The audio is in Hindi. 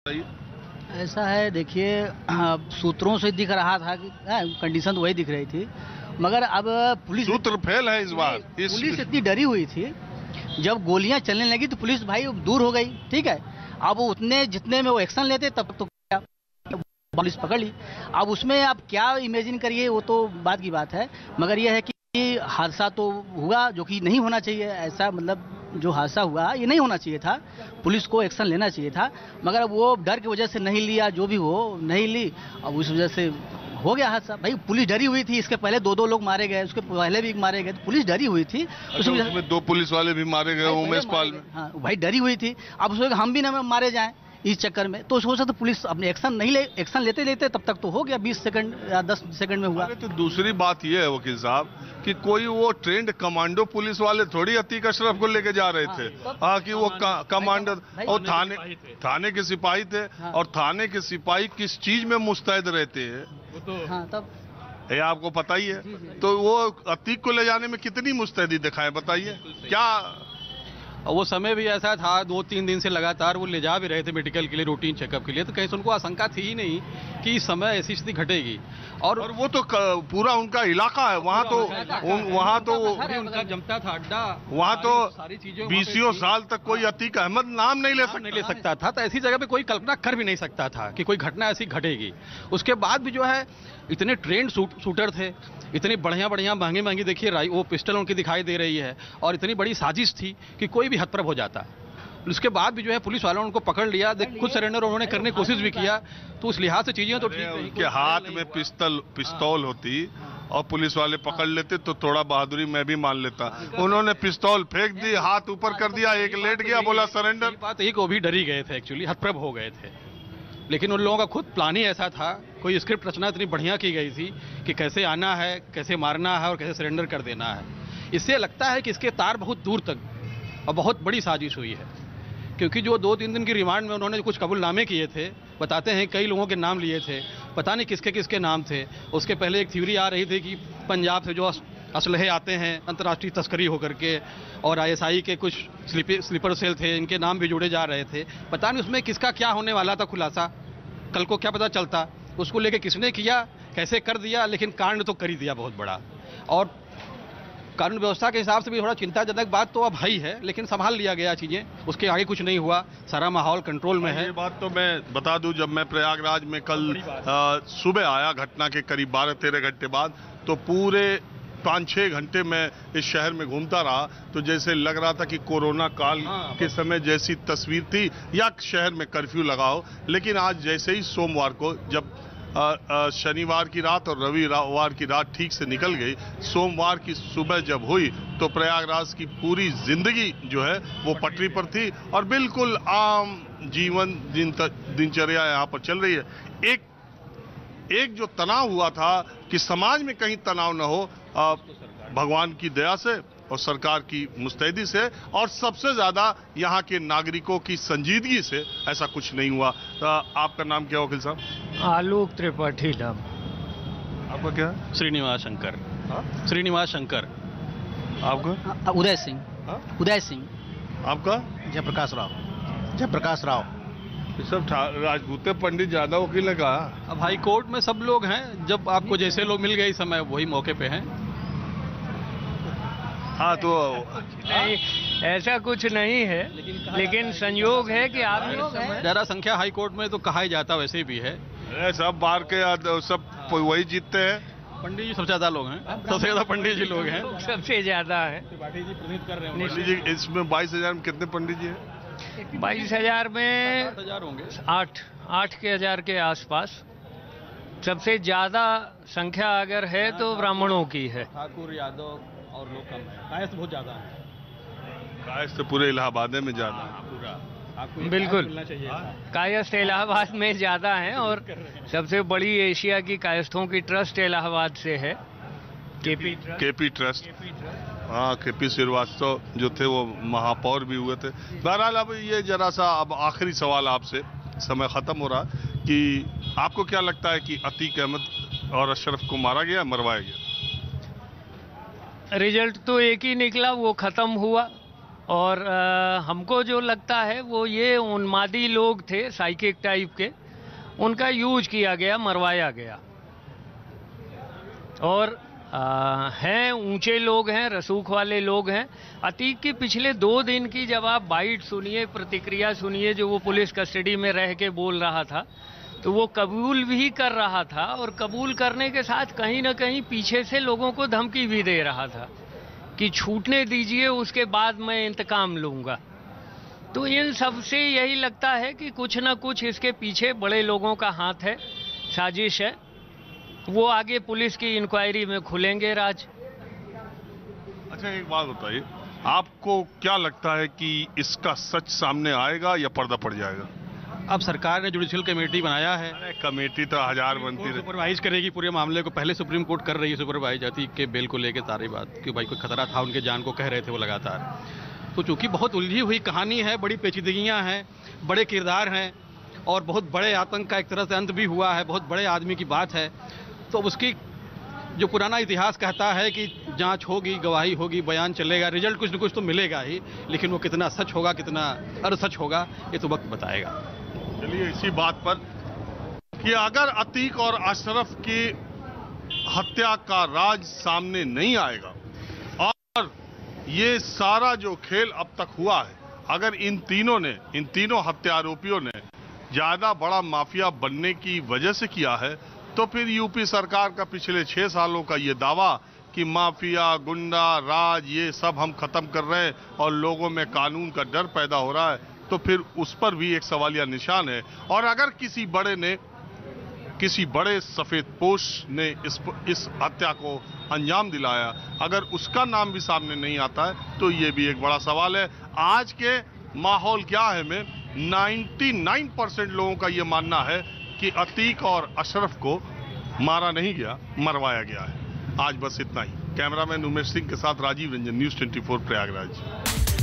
ऐसा है, देखिए, सूत्रों से दिख रहा था कि कंडीशन तो वही दिख रही थी, मगर अब पुलिस सूत्र फेल है इस बार। पुलिस इतनी डरी हुई थी, जब गोलियां चलने लगी तो पुलिस भाई दूर हो गई। ठीक है, अब वो उतने जितने में वो एक्शन लेते तब तो क्या, पुलिस पकड़ ली। अब उसमें आप क्या इमेजिन करिए, वो तो बात की बात है, मगर यह है कि हादसा तो हुआ जो कि नहीं होना चाहिए। ऐसा मतलब जो हादसा हुआ ये नहीं होना चाहिए था, पुलिस को एक्शन लेना चाहिए था, मगर वो डर की वजह से नहीं लिया, जो भी हो नहीं ली, अब उस वजह से हो गया हादसा। भाई पुलिस डरी हुई थी, इसके पहले दो लोग मारे गए, उसके पहले भी मारे गए, तो पुलिस डरी हुई थी। उसमें 2 पुलिस वाले भी मारे गए, उमेश पाल में। हाँ भाई डरी हुई थी, अब उसमें हम भी ना मारे जाएं इस चक्कर में, तो हो सकता पुलिस अपने एक्शन लेते लेते तब तक तो हो गया, 20 सेकंड या 10 सेकंड में हुआ। तो दूसरी बात यह है वकील साहब कि कोई वो ट्रेंड कमांडो पुलिस वाले थोड़ी अतीक अशरफ को लेके जा रहे थे। हाँ कि वो कमांडर और थाने के सिपाही थे। और थाने के सिपाही किस चीज में मुस्तैद रहते हैं, हाँ तब ये आपको पता ही है। तो वो अतीक को ले जाने में कितनी मुस्तैदी दिखाए, बताइए क्या। और वो समय भी ऐसा था, 2-3 दिन से लगातार वो ले जा भी रहे थे मेडिकल के लिए, रूटीन चेकअप के लिए, तो कहीं से उनको आशंका थी ही नहीं कि इस समय ऐसी स्थिति घटेगी। और वो तो पूरा उनका इलाका है, वहाँ तो उनका जमता था अड्डा, वहाँ तो सारी चीजें 20 साल तक कोई अतीक अहमद नाम नहीं ले सकता था। तो ऐसी जगह पे कोई कल्पना कर भी नहीं सकता था कि कोई घटना ऐसी घटेगी। उसके बाद भी जो है इतने ट्रेंड शूटर थे, इतनी बढ़िया महंगी देखिए वो पिस्टल उनकी दिखाई दे रही है, और इतनी बड़ी साजिश थी कि कोई भी हतप्रभ हो जाता। उसके बाद भी जो है पुलिस वालों ने उनको पकड़ लिया, खुद सरेंडर उन्होंने करने की कोशिश भी किया, तो उस लिहाज से चीजें तो ठीक है। उनके हाथ में पिस्तौल होती और पुलिस वाले पकड़ लेते तो थोड़ा बहादुरी मैं भी मान लेता। उन्होंने पिस्तौल फेंक दी, हाथ ऊपर कर दिया, एक लेट गया, बोला सरेंडर। बात एक वो भी डरी गए थे, एक्चुअली हतप्रभ हो गए थे, लेकिन उन लोगों का खुद प्लान ही ऐसा था, कोई स्क्रिप्ट रचना इतनी बढ़िया की गई थी कि कैसे आना है, कैसे मारना है और कैसे सरेंडर कर देना है। इससे लगता है कि इसके तार बहुत दूर तक और बहुत बड़ी साजिश हुई है, क्योंकि जो 2-3 दिन की रिमांड में उन्होंने कुछ कबूलनामे किए थे, बताते हैं कई लोगों के नाम लिए थे, पता नहीं किसके किसके नाम थे। उसके पहले एक थ्योरी आ रही थी कि पंजाब से जो असलहे आते हैं अंतर्राष्ट्रीय तस्करी होकर के, और आईएसआई के कुछ स्लीपर सेल थे, इनके नाम भी जुड़े जा रहे थे। पता नहीं उसमें किसका क्या होने वाला था खुलासा, कल को क्या पता चलता, उसको लेके किसने किया, कैसे कर दिया, लेकिन कांड तो कर ही दिया बहुत बड़ा। और कानून व्यवस्था के हिसाब से भी थोड़ा चिंताजनक बात तो अब है ही है, लेकिन संभाल लिया गया चीजें, उसके आगे कुछ नहीं हुआ, सारा माहौल कंट्रोल में है। ये बात तो मैं बता दूं, जब मैं प्रयागराज में कल सुबह आया, घटना के करीब 12-13 घंटे बाद, तो पूरे 5-6 घंटे मैं इस शहर में घूमता रहा, तो जैसे लग रहा था कि कोरोना काल के समय जैसी तस्वीर थी या शहर में कर्फ्यू लगाओ। लेकिन आज जैसे ही सोमवार को जब शनिवार की रात और रविवार की रात ठीक से निकल गई, सोमवार की सुबह जब हुई तो प्रयागराज की पूरी जिंदगी जो है वो पटरी पर थी और बिल्कुल आम जीवन दिनचर्या यहाँ पर चल रही है। एक जो तनाव हुआ था कि समाज में कहीं तनाव न हो, भगवान की दया से और सरकार की मुस्तैदी से और सबसे ज्यादा यहाँ के नागरिकों की संजीदगी से ऐसा कुछ नहीं हुआ। आपका नाम क्या वकील साहब? आलोक त्रिपाठी नाम। आपका क्या? श्रीनिवास शंकर। श्रीनिवास शंकर। आपका? उदय सिंह। आपका? जयप्रकाश राव। ये सब राजपूते पंडित ज्यादा वकील है का? अब हाई कोर्ट में सब लोग हैं, जब आपको जैसे लोग मिल गए इस समय वही मौके पे हैं। हाँ तो नहीं, ऐसा कुछ नहीं है, लेकिन संयोग है कि आप ज्यादा संख्या हाई कोर्ट में तो कहा ही जाता वैसे भी है। सब बार के सब वही जीतते हैं। पंडित जी सबसे ज्यादा लोग हैं, सबसे ज्यादा पंडित जी लोग हैं, सबसे ज्यादा है। त्रिपाठी जी प्रेरित कर रहे हैं। पंडित जी इसमें 22,000 में कितने पंडित जी हैं? 22,000 में 8,000 होंगे, 8 के हजार के आसपास। सबसे ज्यादा संख्या अगर है तो ब्राह्मणों की है। ठाकुर, यादव और लोग कम है, कायस्थ बहुत ज्यादा है। कायस्थ तो पूरे इलाहाबाद में ज्यादा है। पूरा आपको बिल्कुल मिलना चाहिए। कायस्थ इलाहाबाद में ज्यादा है, और सबसे बड़ी एशिया की कायस्थों की ट्रस्ट इलाहाबाद से है, केपी ट्रस्ट। हाँ, केपी श्रीवास्तव जो थे वो महापौर भी हुए थे। बहरहाल अब ये जरा सा अब आखिरी सवाल आपसे, समय खत्म हो रहा, कि आपको क्या लगता है कि अतीक अहमद और अशरफ को मारा गया, मरवाया गया? रिजल्ट तो एक ही निकला, वो खत्म हुआ, और हमको जो लगता है वो ये उन्मादी लोग थे साइकिक टाइप के, उनका यूज किया गया, मरवाया गया। और हैं ऊंचे लोग हैं, रसूख वाले लोग हैं। अतीक की पिछले 2 दिन की जब आप बाइट सुनिए, प्रतिक्रिया सुनिए, जो वो पुलिस कस्टडी में रह के बोल रहा था, तो वो कबूल भी कर रहा था और कबूल करने के साथ कहीं ना कहीं पीछे से लोगों को धमकी भी दे रहा था कि छूटने दीजिए, उसके बाद मैं इंतकाम लूंगा। तो इन सब से यही लगता है कि कुछ ना कुछ इसके पीछे बड़े लोगों का हाथ है, साजिश है। वो आगे पुलिस की इंक्वायरी में खुलेंगे राज। अच्छा, एक बात बताइए, आपको क्या लगता है कि इसका सच सामने आएगा या पर्दा पड़ जाएगा? अब सरकार ने जुडिशियल कमेटी बनाया है, अरे कमेटी तो 1000 बनती रही। सुपरवाइज करेगी पूरे मामले को। पहले सुप्रीम कोर्ट कर रही है सुपरवाइज अतीक के बेल को लेकर सारी बात, कि भाई कोई खतरा था, उनके जान को कह रहे थे वो लगातार। तो चूंकि बहुत उलझी हुई कहानी है, बड़ी पेचीदगियां हैं, बड़े किरदार हैं और बहुत बड़े आतंक का एक तरह से अंत भी हुआ है, बहुत बड़े आदमी की बात है, तो उसकी जो पुराना इतिहास कहता है कि जांच होगी, गवाही होगी, बयान चलेगा, रिजल्ट कुछ न कुछ तो मिलेगा ही, लेकिन वो कितना सच होगा, कितना असच होगा, ये तो वक्त बताएगा। चलिए इसी बात पर कि अगर अतीक और अशरफ की हत्या का राज सामने नहीं आएगा और ये सारा जो खेल अब तक हुआ है, अगर इन तीनों हत्या आरोपियों ने ज्यादा बड़ा माफिया बनने की वजह से किया है, तो फिर यूपी सरकार का पिछले 6 सालों का ये दावा कि माफिया, गुंडा राज ये सब हम खत्म कर रहे हैं और लोगों में कानून का डर पैदा हो रहा है, तो फिर उस पर भी एक सवालिया निशान है। और अगर किसी बड़े सफेदपोश ने इस हत्या को अंजाम दिलाया, अगर उसका नाम भी सामने नहीं आता है, तो ये भी एक बड़ा सवाल है। आज के माहौल क्या है में 99% लोगों का ये मानना है कि अतीक और अशरफ को मारा नहीं गया, मरवाया गया है। आज बस इतना ही। कैमरामैन उमेश सिंह के साथ राजीव रंजन, न्यूज़ 24 प्रयागराज।